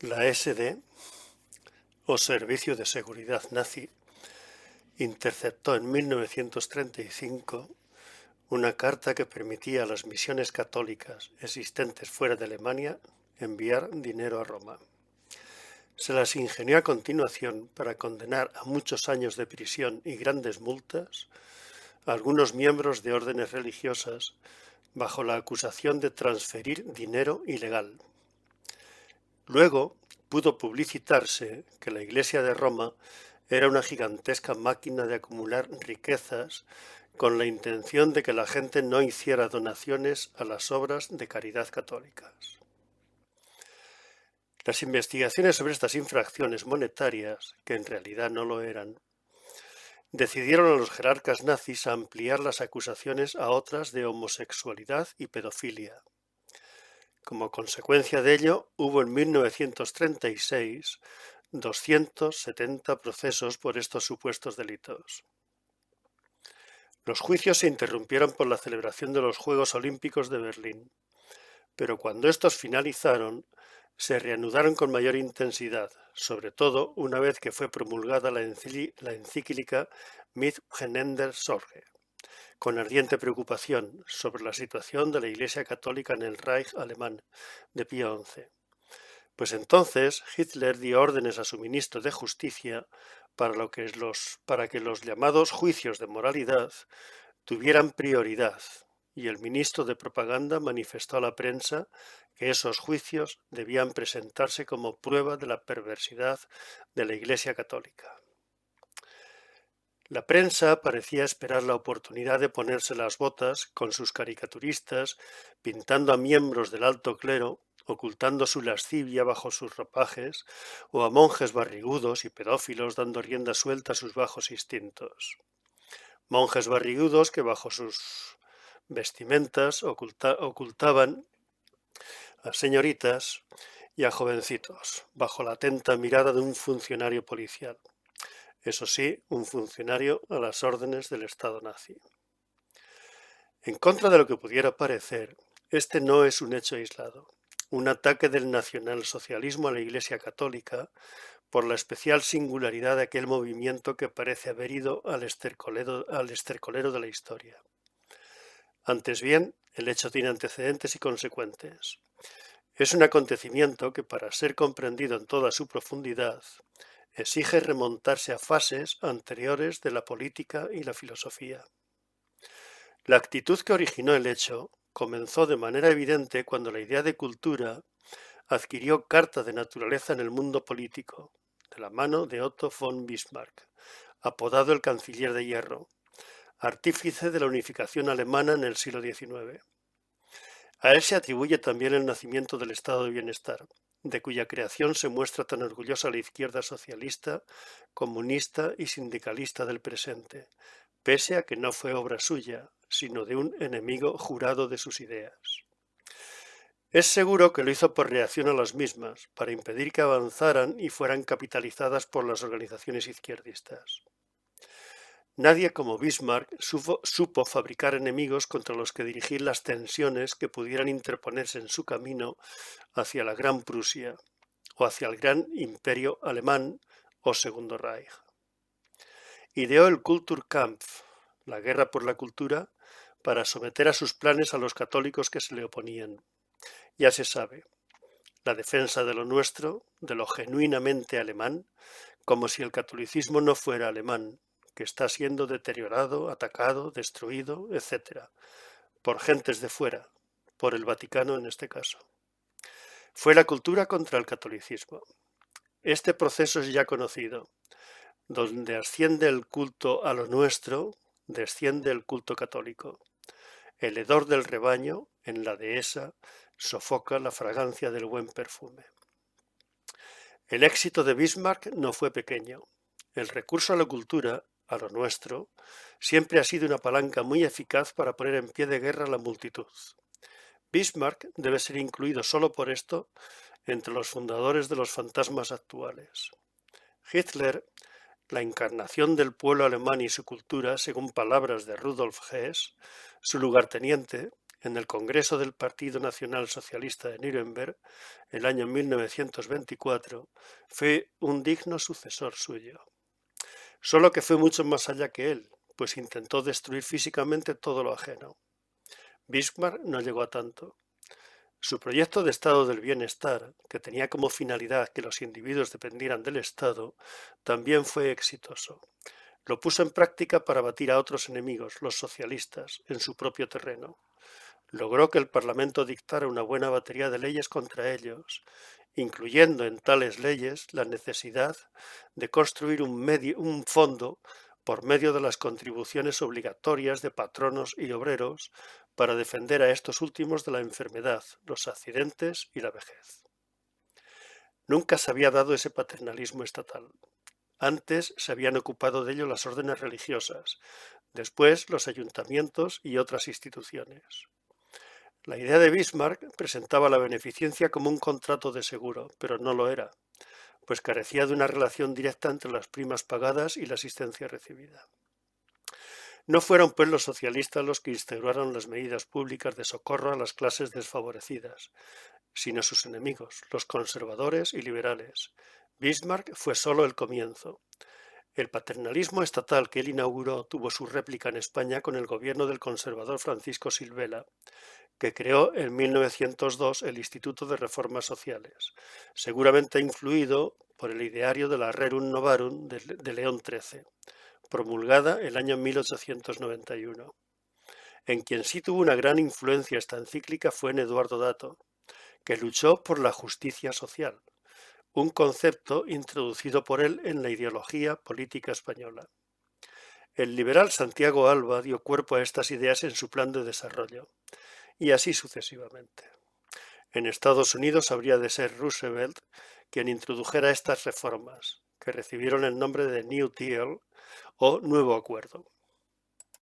La SD, o Servicio de Seguridad Nazi, interceptó en 1935 una carta que permitía a las misiones católicas existentes fuera de Alemania enviar dinero a Roma. Se las ingenió a continuación para condenar a muchos años de prisión y grandes multas a algunos miembros de órdenes religiosas bajo la acusación de transferir dinero ilegal. Luego pudo publicitarse que la Iglesia de Roma era una gigantesca máquina de acumular riquezas con la intención de que la gente no hiciera donaciones a las obras de caridad católicas. Las investigaciones sobre estas infracciones monetarias, que en realidad no lo eran, decidieron a los jerarcas nazis ampliar las acusaciones a otras de homosexualidad y pedofilia. Como consecuencia de ello, hubo en 1936 270 procesos por estos supuestos delitos. Los juicios se interrumpieron por la celebración de los Juegos Olímpicos de Berlín, pero cuando estos finalizaron, se reanudaron con mayor intensidad, sobre todo una vez que fue promulgada la encíclica Miteinander Sorge, con ardiente preocupación sobre la situación de la Iglesia Católica en el Reich alemán de Pío XI. Pues entonces Hitler dio órdenes a su ministro de Justicia para que los llamados juicios de moralidad tuvieran prioridad, y el ministro de Propaganda manifestó a la prensa que esos juicios debían presentarse como prueba de la perversidad de la Iglesia Católica. La prensa parecía esperar la oportunidad de ponerse las botas con sus caricaturistas, pintando a miembros del alto clero, ocultando su lascivia bajo sus ropajes, o a monjes barrigudos y pedófilos dando rienda suelta a sus bajos instintos. Monjes barrigudos que bajo sus vestimentas ocultaban a señoritas y a jovencitos, bajo la atenta mirada de un funcionario policial. Eso sí, un funcionario a las órdenes del Estado nazi. En contra de lo que pudiera parecer, este no es un hecho aislado, un ataque del nacionalsocialismo a la Iglesia Católica por la especial singularidad de aquel movimiento que parece haber ido al estercolero de la historia. Antes bien, el hecho tiene antecedentes y consecuentes. Es un acontecimiento que, para ser comprendido en toda su profundidad, exige remontarse a fases anteriores de la política y la filosofía. La actitud que originó el hecho comenzó de manera evidente cuando la idea de cultura adquirió carta de naturaleza en el mundo político, de la mano de Otto von Bismarck, apodado el Canciller de Hierro, artífice de la unificación alemana en el siglo XIX. A él se atribuye también el nacimiento del estado de bienestar, de cuya creación se muestra tan orgullosa la izquierda socialista, comunista y sindicalista del presente, pese a que no fue obra suya, sino de un enemigo jurado de sus ideas. Es seguro que lo hizo por reacción a las mismas, para impedir que avanzaran y fueran capitalizadas por las organizaciones izquierdistas. Nadie como Bismarck supo fabricar enemigos contra los que dirigir las tensiones que pudieran interponerse en su camino hacia la Gran Prusia o hacia el gran imperio alemán o Segundo Reich. Ideó el Kulturkampf, la guerra por la cultura, para someter a sus planes a los católicos que se le oponían. Ya se sabe, la defensa de lo nuestro, de lo genuinamente alemán, como si el catolicismo no fuera alemán, que está siendo deteriorado, atacado, destruido, etc., por gentes de fuera, por el Vaticano en este caso. Fue la cultura contra el catolicismo. Este proceso es ya conocido. Donde asciende el culto a lo nuestro, desciende el culto católico. El hedor del rebaño, en la dehesa, sofoca la fragancia del buen perfume. El éxito de Bismarck no fue pequeño. El recurso a la cultura, a lo nuestro, siempre ha sido una palanca muy eficaz para poner en pie de guerra a la multitud. Bismarck debe ser incluido solo por esto entre los fundadores de los fantasmas actuales. Hitler, la encarnación del pueblo alemán y su cultura, según palabras de Rudolf Hess, su lugarteniente, en el Congreso del Partido Nacional Socialista de Nuremberg, el año 1924, fue un digno sucesor suyo. Solo que fue mucho más allá que él, pues intentó destruir físicamente todo lo ajeno. Bismarck no llegó a tanto. Su proyecto de Estado del Bienestar, que tenía como finalidad que los individuos dependieran del Estado, también fue exitoso. Lo puso en práctica para batir a otros enemigos, los socialistas, en su propio terreno. Logró que el Parlamento dictara una buena batería de leyes contra ellos, incluyendo en tales leyes la necesidad de construir un fondo por medio de las contribuciones obligatorias de patronos y obreros para defender a estos últimos de la enfermedad, los accidentes y la vejez. Nunca se había dado ese paternalismo estatal. Antes se habían ocupado de ello las órdenes religiosas, después los ayuntamientos y otras instituciones. La idea de Bismarck presentaba la beneficencia como un contrato de seguro, pero no lo era, pues carecía de una relación directa entre las primas pagadas y la asistencia recibida. No fueron pues los socialistas los que instauraron las medidas públicas de socorro a las clases desfavorecidas, sino sus enemigos, los conservadores y liberales. Bismarck fue solo el comienzo. El paternalismo estatal que él inauguró tuvo su réplica en España con el gobierno del conservador Francisco Silvela, que creó en 1902 el Instituto de Reformas Sociales, seguramente influido por el ideario de la Rerum Novarum de León XIII, promulgada el año 1891. En quien sí tuvo una gran influencia esta encíclica fue en Eduardo Dato, que luchó por la justicia social, un concepto introducido por él en la ideología política española. El liberal Santiago Alba dio cuerpo a estas ideas en su plan de desarrollo, y así sucesivamente. En Estados Unidos habría de ser Roosevelt quien introdujera estas reformas, que recibieron el nombre de New Deal o Nuevo Acuerdo.